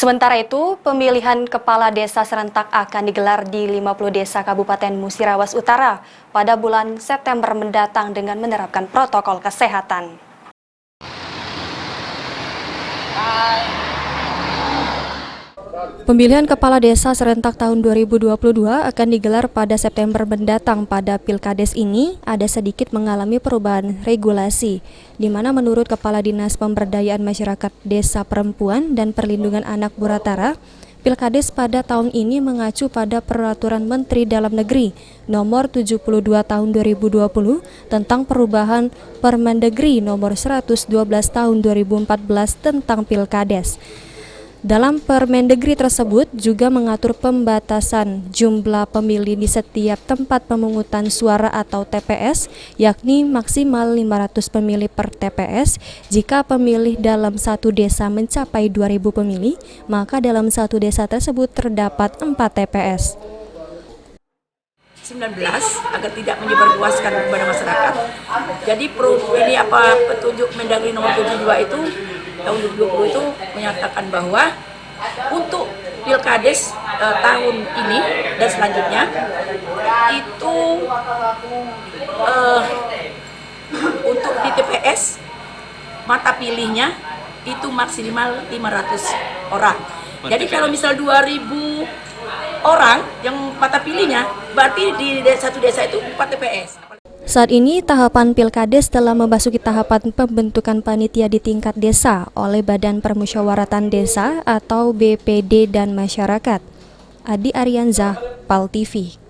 Sementara itu, pemilihan kepala desa serentak akan digelar di 50 desa Kabupaten Musirawas Utara pada bulan September mendatang dengan menerapkan protokol kesehatan. Pemilihan kepala desa serentak tahun 2022 akan digelar pada September mendatang. Pada Pilkades ini ada sedikit mengalami perubahan regulasi, di mana menurut Kepala Dinas Pemberdayaan Masyarakat Desa Perempuan dan Perlindungan Anak Buratara, Pilkades pada tahun ini mengacu pada Peraturan Menteri Dalam Negeri Nomor 72 Tahun 2020 tentang perubahan Permendagri Nomor 112 Tahun 2014 tentang Pilkades. Dalam Permendagri tersebut juga mengatur pembatasan jumlah pemilih di setiap tempat pemungutan suara atau TPS, yakni maksimal 500 pemilih per TPS. Jika pemilih dalam satu desa mencapai 2.000 pemilih, maka dalam satu desa tersebut terdapat 4 TPS. 19 agar tidak menyebarluaskan kepada masyarakat. Jadi ini petunjuk Mendagri nomor 72 itu tahun 2020 itu menyatakan bahwa untuk Pilkades tahun ini dan selanjutnya itu untuk di TPS mata pilihnya itu maksimal 500 orang. Jadi kalau misal 2.000 orang yang mata pilihnya, berarti di satu desa itu 4 TPS. Saat ini tahapan Pilkades telah memasuki tahapan pembentukan panitia di tingkat desa oleh Badan Permusyawaratan Desa atau BPD dan Masyarakat. Adi Arianza, PAL TV.